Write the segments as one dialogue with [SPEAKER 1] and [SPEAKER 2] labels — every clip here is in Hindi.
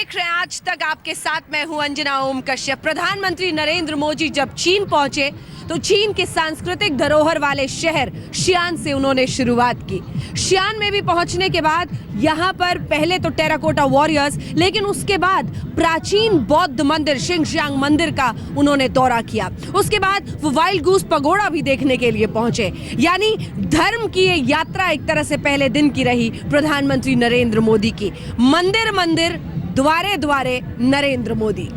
[SPEAKER 1] देख रहे हैं आज तक, आपके साथ मैं हूं अंजना ओम कश्यप। प्रधानमंत्री नरेंद्र मोदी जब चीन पहुंचे तो चीन के सांस्कृतिक धरोहर वाले शहर शियान से उन्होंने शुरुआत की। शियान में भी पहुंचने के बाद यहां पर पहले तो टेराकोटा वॉरियर्स, लेकिन उसके बाद प्राचीन बौद्ध मंदिर शिंगशांग मंदिर का उन्होंने दौरा किया। उसके बाद वो वाइल्ड गूस पगोड़ा भी देखने के लिए पहुंचे। यानी धर्म की ये यात्रा एक तरह से पहले दिन की रही प्रधानमंत्री नरेंद्र मोदी की। मंदिर मंदिर, द्वारे द्वारे नरेंद्र मोदी।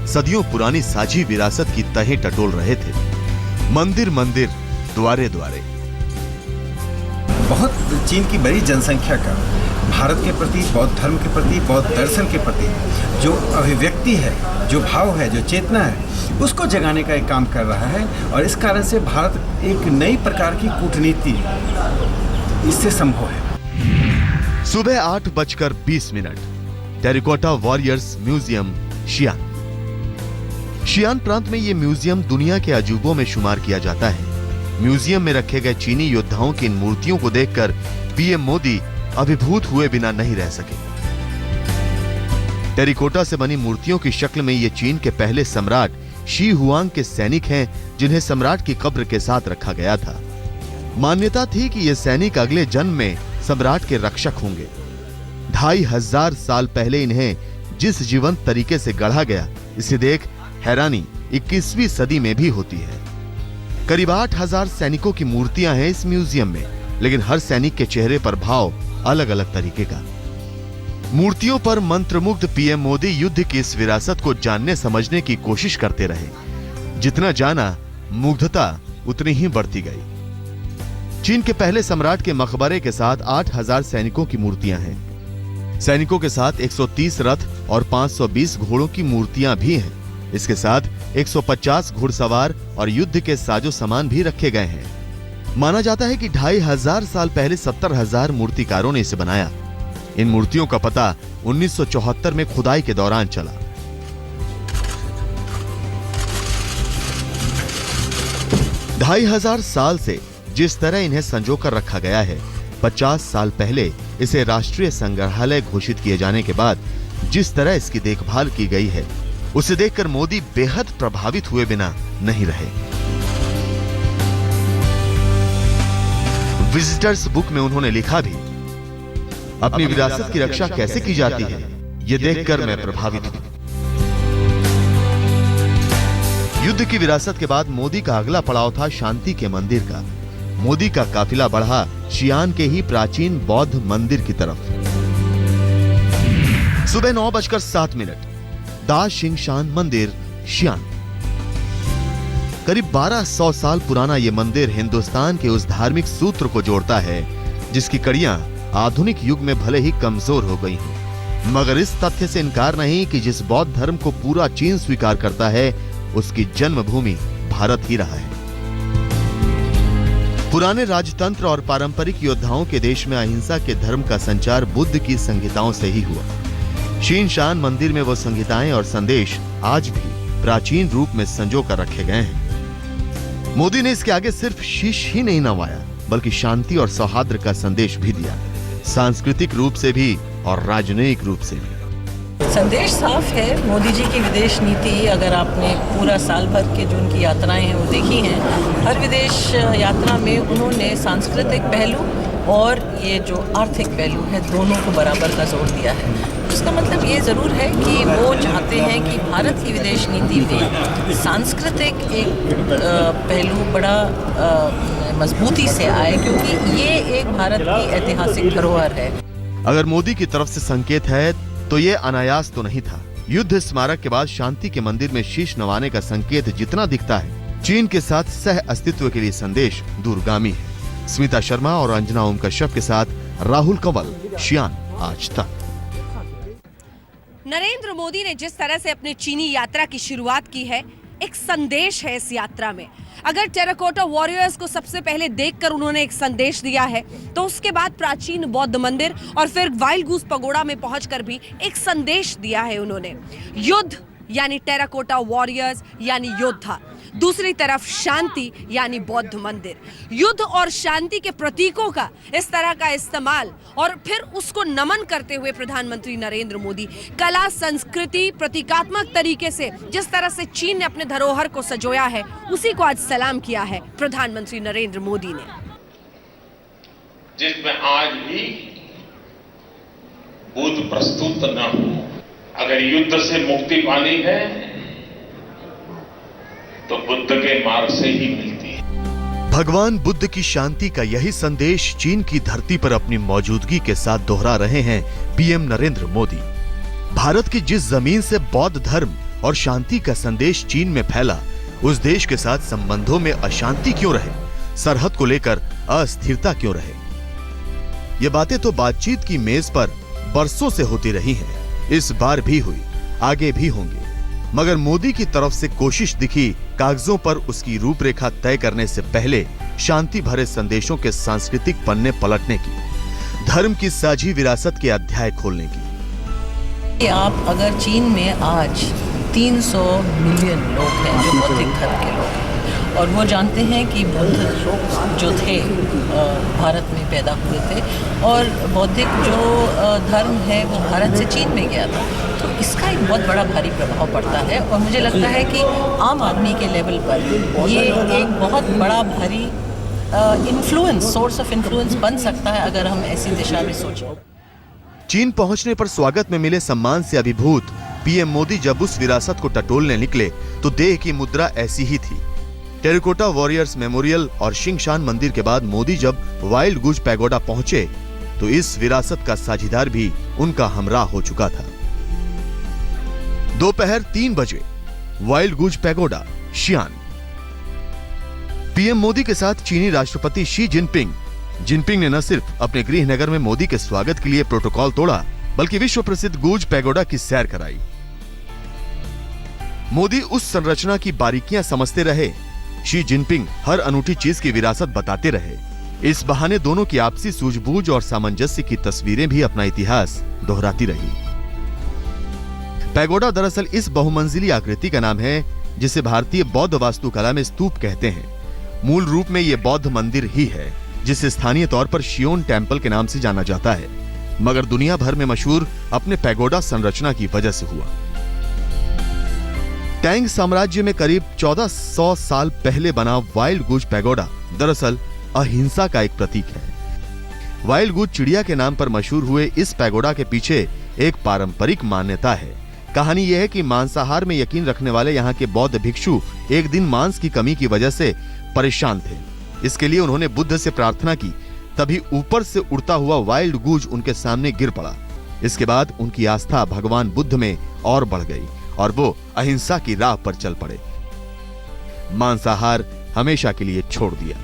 [SPEAKER 2] सदियों पुरानी साझी विरासत की तहें टटोल रहे थे। मंदिर मंदिर, द्वारे द्वारे।
[SPEAKER 3] बहुत चीन की बड़ी जनसंख्या का भारत के प्रति, बौद्ध धर्म के प्रति, बौद्ध दर्शन के प्रति जो अभिव्यक्ति है, जो भाव है, जो चेतना है, उसको जगाने का एक काम कर रहा है। और इस कारण से भारत एक नई प्रकार की कूटनीति इससे संभव है।
[SPEAKER 2] सुबह 8:20 टेराकोटा वॉरियर्स म्यूजियम, शियान। शियान प्रांत में ये म्यूजियम दुनिया के अजूबों में शुमार किया जाता है। म्यूजियम में रखे गए चीनी योद्धाओं की इन मूर्तियों को देखकर पीएम मोदी अभिभूत हुए बिना नहीं रह सके। टेराकोटा से बनी मूर्तियों की शक्ल में ये चीन के पहले सम्राट शी हुआंग के सैनिक हैं, जिन्हें सम्राट की कब्र के साथ रखा गया था। मान्यता थी कि ये सैनिक अगले जन्म में सम्राट के रक्षक होंगे। 2500 साल पहले इन्हें जिस जीवंत तरीके से गढ़ा गया, इसे देख हैरानी 21वीं सदी में भी होती है। करीब 8000 सैनिकों की मूर्तियां हैं इस म्यूजियम में, लेकिन हर सैनिक के चेहरे पर भाव अलग अलग तरीके का। मूर्तियों पर मंत्रमुग्ध पीएम मोदी युद्ध की इस विरासत को जानने समझने की कोशिश करते रहे। जितना जाना, मुग्धता उतनी ही बढ़ती गई। चीन के पहले सम्राट के मकबरे के साथ 8000 सैनिकों की मूर्तियां हैं। सैनिकों के साथ 130 रथ और 520 घोड़ों की मूर्तियां भी हैं। इसके साथ 150 घुड़सवार और युद्ध के साजो सामान भी रखे गए हैं। माना जाता है कि 2500 साल पहले 70,000 मूर्तिकारों ने इसे बनाया। इन मूर्तियों का पता 1974 में खुदाई के दौरान चला। ढाई हजार साल से जिस तरह इन्हें संजोकर रखा गया है, 50 साल पहले इसे राष्ट्रीय संग्रहालय घोषित किए जाने के बाद जिस तरह इसकी देखभाल की गई है, उसे देखकर मोदी बेहद प्रभावित हुए बिना नहीं रहे। विजिटर्स बुक में उन्होंने लिखा भी, अपनी विरासत की रक्षा कैसे की जाती है, ये देखकर मैं प्रभावित हूं। युद्ध की विरासत के बाद मोदी का अगला पड़ाव था शांति के मंदिर का। मोदी का काफिला बढ़ा शियान के ही प्राचीन बौद्ध मंदिर की तरफ। सुबह 9:07 दा शिंगशान मंदिर, शियान। करीब 1200 साल पुराना यह मंदिर हिंदुस्तान के उस धार्मिक सूत्र को जोड़ता है जिसकी कड़ियां आधुनिक युग में भले ही कमजोर हो गई हैं, मगर इस तथ्य से इनकार नहीं कि जिस बौद्ध धर्म को पूरा चीन स्वीकार करता है, उसकी जन्मभूमि भारत ही रहा है। पुराने राजतंत्र और पारंपरिक योद्धाओं के देश में अहिंसा के धर्म का संचार बुद्ध की संहिताओं से ही हुआ। शिनशान मंदिर में वो संहिताएं और संदेश आज भी प्राचीन रूप में संजो कर रखे गए हैं। मोदी ने इसके आगे सिर्फ शीश ही नहीं नवाया, बल्कि शांति और सौहार्द का संदेश भी दिया, सांस्कृतिक रूप से भी और राजनयिक रूप से भी।
[SPEAKER 4] संदेश साफ है। मोदी जी की विदेश नीति, अगर आपने पूरा साल भर के जो उनकी यात्राएं हैं वो देखी हैं, हर विदेश यात्रा में उन्होंने सांस्कृतिक पहलू और ये जो आर्थिक पहलू है, दोनों को बराबर का जोर दिया है। इसका मतलब ये ज़रूर है कि वो चाहते हैं कि भारत की विदेश नीति में सांस्कृतिक एक पहलू बड़ा मजबूती से आए, क्योंकि ये एक भारत की ऐतिहासिक धरोहर है।
[SPEAKER 2] अगर मोदी की तरफ से संकेत है तो ये अनायास तो नहीं था। युद्ध स्मारक के बाद शांति के मंदिर में शीश नवाने का संकेत जितना दिखता है, चीन के साथ सह अस्तित्व के लिए संदेश दूरगामी है। स्मिता शर्मा और अंजना ओम कश्यप के साथ राहुल कंवल, शियान, आज तक।
[SPEAKER 1] नरेंद्र मोदी ने जिस तरह से अपनी चीनी यात्रा की शुरुआत की है, एक संदेश है इस यात्रा में। अगर टेराकोटा वॉरियर्स को सबसे पहले देखकर उन्होंने एक संदेश दिया है, तो उसके बाद प्राचीन बौद्ध मंदिर और फिर वाइल्ड गूस पगोड़ा में पहुंचकर भी एक संदेश दिया है उन्होंने। युद्ध यानी टेराकोटा वॉरियर्स यानी योद्धा, दूसरी तरफ शांति यानी बौद्ध मंदिर। युद्ध और शांति के प्रतीकों का इस तरह का इस्तेमाल और फिर उसको नमन करते हुए प्रधानमंत्री नरेंद्र मोदी कला, संस्कृति, प्रतीकात्मक तरीके से जिस तरह से चीन ने अपने धरोहर को सजोया है, उसी को आज सलाम किया है प्रधानमंत्री नरेंद्र मोदी ने।
[SPEAKER 5] जिसमें आज भी बुद्ध प्रस्तुत न हो। अगर युद्ध से मुक्ति पानी है तो बुद्ध के मार्ग से ही मिलती है।
[SPEAKER 2] भगवान बुद्ध की शांति का यही संदेश चीन की धरती पर अपनी मौजूदगी के साथ दोहरा रहे हैं पीएम नरेंद्र मोदी। भारत की जिस जमीन से बौद्ध धर्म और शांति का संदेश चीन में फैला, उस देश के साथ संबंधों में अशांति क्यों रहे, सरहद को लेकर अस्थिरता क्यों रहे? ये बातें तो बातचीत की मेज पर बरसों से होती रही हैं, इस बार भी हुई, आगे भी होंगे। मगर मोदी की तरफ से कोशिश दिखी कागजों पर उसकी रूपरेखा तय करने से पहले शांति भरे संदेशों के सांस्कृतिक पन्ने पलटने की, धर्म की साझी विरासत के अध्याय खोलने की।
[SPEAKER 4] आप अगर चीन में आज 300 मिलियन लोग हैं जो बौद्धिक धर्म के लोग हैं, और वो जानते हैं कि बुद्ध जो थे भारत में पैदा हुए थे और बौद्धिक जो धर्म है वो भारत से चीन में गया था, तो इसका एक बहुत बड़ा भारी प्रभाव पड़ता है। और मुझे लगता है कि आम आदमी के लेवल पर ये एक बहुत बड़ा भारी इन्फ्लुएंस, सोर्स ऑफ इन्फ्लुएंस बन सकता है अगर हम ऐसी दिशा में सोचें।
[SPEAKER 2] चीन पहुंचने पर स्वागत में मिले सम्मान से अभिभूत पीएम मोदी जब उस विरासत को टटोलने निकले तो देह की मुद्रा ऐसी ही थी। टेराकोटा वॉरियर्स मेमोरियल और शिंगशान मंदिर के बाद मोदी जब वाइल्ड गूज पैगोडा पहुंचे तो इस विरासत का साझीदार भी उनका हमराह हो चुका था। दोपहर 3 बजे वाइल्ड गूज पैगोडा, शियान। पीएम मोदी के साथ चीनी राष्ट्रपति शी जिनपिंग ने न सिर्फ अपने गृह नगर में मोदी के स्वागत के लिए प्रोटोकॉल तोड़ा, बल्कि विश्व प्रसिद्ध गूज पैगोडा की सैर कराई। मोदी उस संरचना की बारीकियां समझते रहे, शी जिनपिंग हर अनूठी चीज की विरासत बताते रहे। इस बहाने दोनों की आपसी सूझबूझ और सामंजस्य की तस्वीरें भी अपना इतिहास दोहराती रही। पैगोडा दरअसल इस बहुमंजिली आकृति का नाम है जिसे भारतीय बौद्ध वास्तुकला में स्तूप कहते हैं। मूल रूप में यह बौद्ध मंदिर ही है जिसे स्थानीय तौर पर शियोन टेम्पल के नाम से जाना जाता है, मगर दुनिया भर में मशहूर अपने पैगोडा संरचना की वजह से हुआ। टैंग साम्राज्य में करीब 1400 साल पहले बना वाइल्ड गूज पैगोडा दरअसल अहिंसा का एक प्रतीक है। वाइल्ड गूज चिड़िया के नाम पर मशहूर हुए इस पैगोडा के पीछे एक पारंपरिक मान्यता है। कहानी यह है कि मांसाहार में यकीन रखने वाले यहाँ के बौद्ध भिक्षु एक दिन मांस की कमी की वजह से परेशान थे। इसके लिए उन्होंने बुद्ध से प्रार्थना की, तभी ऊपर से उड़ता हुआ वाइल्ड गूज उनके सामने गिर पड़ा। इसके बाद उनकी आस्था भगवान बुद्ध में और बढ़ गई और वो अहिंसा की राह पर चल पड़े। मांसाहार हमेशा के लिए छोड़ दिया।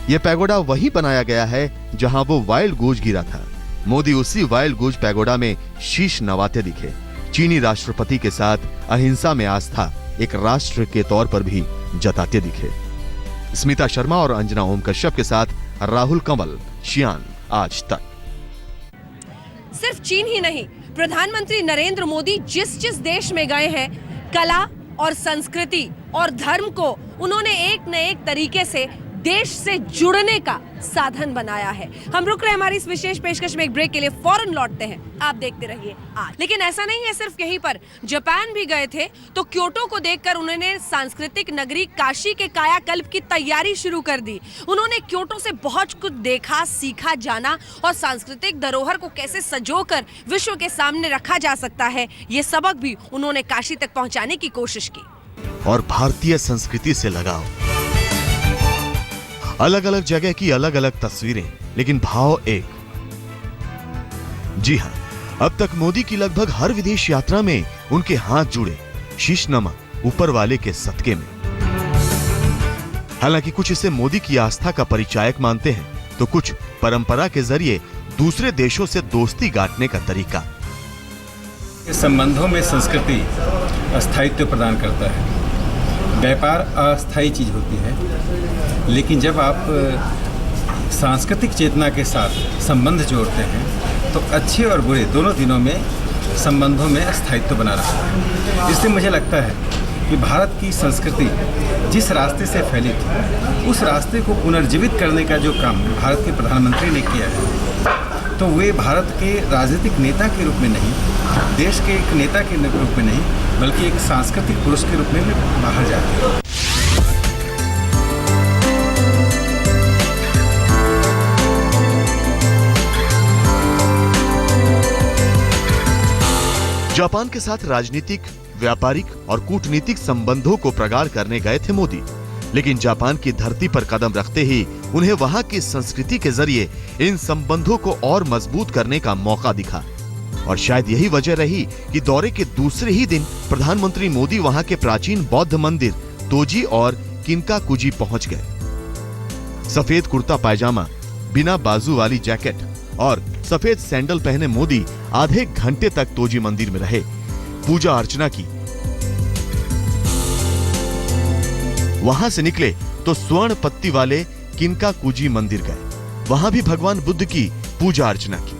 [SPEAKER 2] यह पैगोडा वहीं बनाया गया है जहां वो वाइल्ड गूज गिरा था। मोदी उसी वाइल्ड गूज पैगोडा में शीश नवाते दिखे। चीनी राष्ट्रपति के साथ अहिंसा में आस्था एक राष्ट्र के तौर पर भी जताते दिखे। स्मिता शर्मा और अंजना ओम कश्यप के साथ राहुल कंवल, शियान आज तक।
[SPEAKER 1] सिर्फ चीन ही नहीं, प्रधानमंत्री नरेंद्र मोदी जिस देश में गए हैं, कला और संस्कृति और धर्म को उन्होंने एक न एक तरीके से देश से जुड़ने का साधन बनाया है। हम रुक रहे हैं हमारी इस विशेष पेशकश में एक ब्रेक के लिए, फौरन लौटते हैं, आप देखते रहिए आज। लेकिन ऐसा नहीं है सिर्फ यहीं पर, जापान भी गए थे तो क्योटो को देखकर उन्होंने सांस्कृतिक नगरी काशी के कायाकल्प की तैयारी शुरू कर दी। उन्होंने क्योटो से बहुत कुछ देखा, सीखा, जाना और सांस्कृतिक धरोहर को कैसे संजोकर विश्व के सामने रखा जा सकता है, ये सबक भी उन्होंने काशी तक पहुंचाने की कोशिश की।
[SPEAKER 2] और भारतीय संस्कृति से लगाव, अलग अलग जगह की अलग अलग तस्वीरें, लेकिन भाव एक। जी हां, अब तक मोदी की लगभग हर विदेश यात्रा में उनके हाथ जुड़े, शीश नमा ऊपर वाले के सदके में। हालांकि कुछ इसे मोदी की आस्था का परिचायक मानते हैं, तो कुछ परंपरा के जरिए दूसरे देशों से दोस्ती गांठने का तरीका।
[SPEAKER 3] संबंधों में संस्कृति अस्थायित्व प्रदान करता है। व्यापार अस्थायी चीज होती है, लेकिन जब आप सांस्कृतिक चेतना के साथ संबंध जोड़ते हैं तो अच्छे और बुरे दोनों दिनों में संबंधों में स्थायित्व बना रहता है। इसलिए मुझे लगता है कि भारत की संस्कृति जिस रास्ते से फैली थी उस रास्ते को पुनर्जीवित करने का जो काम भारत के प्रधानमंत्री ने किया है, तो वे भारत के राजनीतिक नेता के रूप में नहीं, देश के एक नेता के रूप में नहीं, बल्कि एक सांस्कृतिक पुरुष के रूप में भी बाहर जाते हैं।
[SPEAKER 2] जापान के साथ राजनीतिक, व्यापारिक और कूटनीतिक संबंधों को प्रगाढ़ करने गए थे मोदी, लेकिन जापान की धरती पर कदम रखते ही उन्हें वहां की संस्कृति के जरिए इन संबंधों को और मजबूत करने का मौका दिखा। और शायद यही वजह रही कि दौरे के दूसरे ही दिन प्रधानमंत्री मोदी वहां के प्राचीन बौद्ध मंदिर तोजी और किनकाकुजी पहुंच गए। सफेद कुर्ता पायजामा, बिना बाजू वाली जैकेट और सफेद सैंडल पहने मोदी आधे घंटे तक तोजी मंदिर में रहे, पूजा अर्चना की। वहां से निकले तो स्वर्ण पत्ती वाले किनकाकुजी मंदिर गए, वहां भी भगवान बुद्ध की पूजा अर्चना की।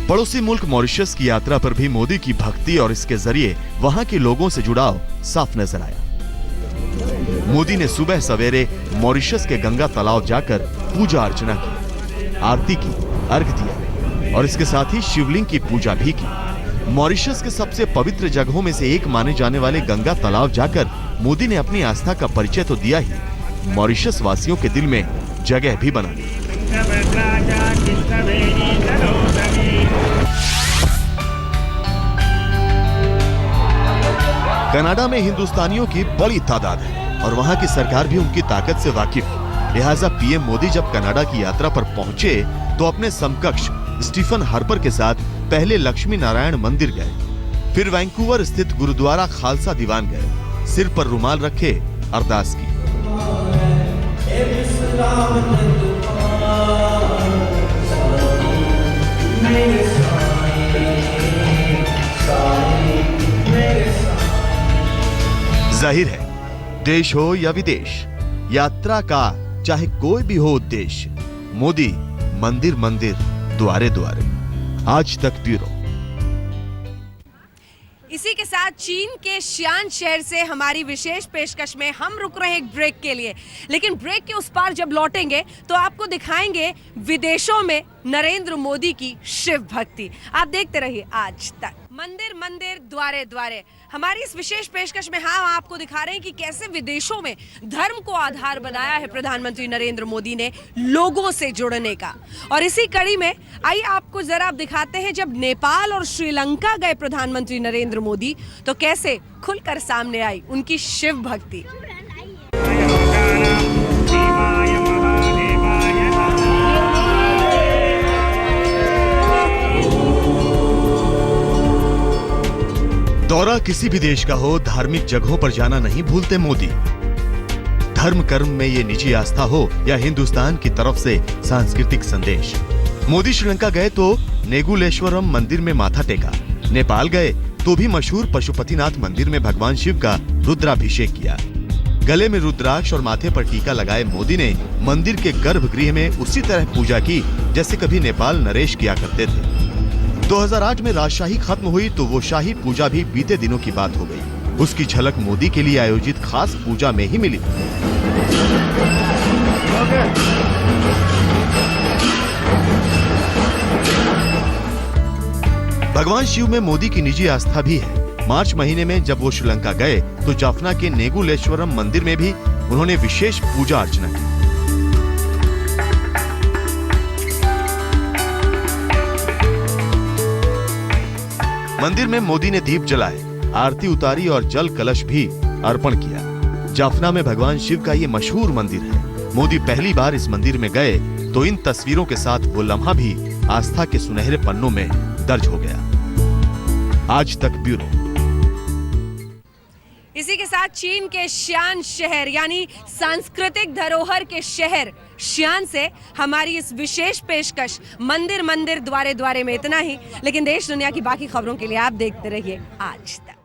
[SPEAKER 2] पड़ोसी मुल्क मॉरिशस की यात्रा पर भी मोदी की भक्ति और इसके जरिए वहां के लोगों से जुड़ाव साफ नजर आया। मोदी ने सुबह सवेरे मॉरिशस के गंगा तालाब जाकर पूजा अर्चना की, आरती की, अर्घ दिया और इसके साथ ही शिवलिंग की पूजा भी की। मॉरिशस के सबसे पवित्र जगहों में से एक माने जाने वाले गंगा तालाब जाकर मोदी ने अपनी आस्था का परिचय तो दिया ही, मॉरिशस वासियों के दिल में जगह भी बना ली। कनाडा में हिंदुस्तानियों की बड़ी तादाद है और वहां की सरकार भी उनकी ताकत से वाकिफ है। लिहाजा पीएम मोदी जब कनाडा की यात्रा पर पहुंचे तो अपने समकक्ष स्टीफन हार्पर के साथ पहले लक्ष्मी नारायण मंदिर गए, फिर वैंकूवर स्थित गुरुद्वारा खालसा दीवान गए, सिर पर रुमाल रखे अरदास की। जाहिर है, देश हो या विदेश, यात्रा का चाहे कोई भी हो उद्देश्य, मोदी मंदिर मंदिर द्वारे द्वारे। आज तक ब्यूरो।
[SPEAKER 1] इसी के साथ चीन के शियान शहर से हमारी विशेष पेशकश में हम रुक रहे हैं एक ब्रेक के लिए, लेकिन ब्रेक के उस पार जब लौटेंगे तो आपको दिखाएंगे विदेशों में नरेंद्र मोदी की शिव भक्ति। आप देखते रहिए आज तक। मंदिर मंदिर द्वारे द्वारे हमारी इस विशेष पेशकश में हम आपको दिखा रहे हैं कि कैसे विदेशों में धर्म को आधार बनाया है प्रधानमंत्री नरेंद्र मोदी ने लोगों से जुड़ने का। और इसी कड़ी में आइए आपको जरा दिखाते हैं, जब नेपाल और श्रीलंका गए प्रधानमंत्री नरेंद्र मोदी तो कैसे खुलकर सामने आई उनकी शिव भक्ति।
[SPEAKER 2] दौरा किसी भी देश का हो, धार्मिक जगहों पर जाना नहीं भूलते मोदी। धर्म कर्म में ये निजी आस्था हो या हिंदुस्तान की तरफ से सांस्कृतिक संदेश। मोदी श्रीलंका गए तो नेगुलेश्वरम मंदिर में माथा टेका, नेपाल गए तो भी मशहूर पशुपतिनाथ मंदिर में भगवान शिव का रुद्राभिषेक किया। गले में रुद्राक्ष और माथे पर टीका लगाए मोदी ने मंदिर के गर्भगृह में उसी तरह पूजा की जैसे कभी नेपाल नरेश किया करते थे। 2008 में राजशाही खत्म हुई तो वो शाही पूजा भी बीते दिनों की बात हो गई। उसकी झलक मोदी के लिए आयोजित खास पूजा में ही मिली। भगवान शिव में मोदी की निजी आस्था भी है। मार्च महीने में जब वो श्रीलंका गए तो जाफना के नेगुलेश्वरम मंदिर में भी उन्होंने विशेष पूजा अर्चना की। मंदिर में मोदी ने दीप जलाए, आरती उतारी और जल कलश भी अर्पण किया। जाफना में भगवान शिव का ये मशहूर मंदिर है। मोदी पहली बार इस मंदिर में गए तो इन तस्वीरों के साथ वो लम्हा भी आस्था के सुनहरे पन्नों में दर्ज हो गया। आज तक ब्यूरो।
[SPEAKER 1] इसी के साथ साथ चीन के शियान शहर यानी सांस्कृतिक धरोहर के शहर शियान से हमारी इस विशेष पेशकश मंदिर मंदिर द्वारे द्वारे में इतना ही। लेकिन देश दुनिया की बाकी खबरों के लिए आप देखते रहिए आज तक।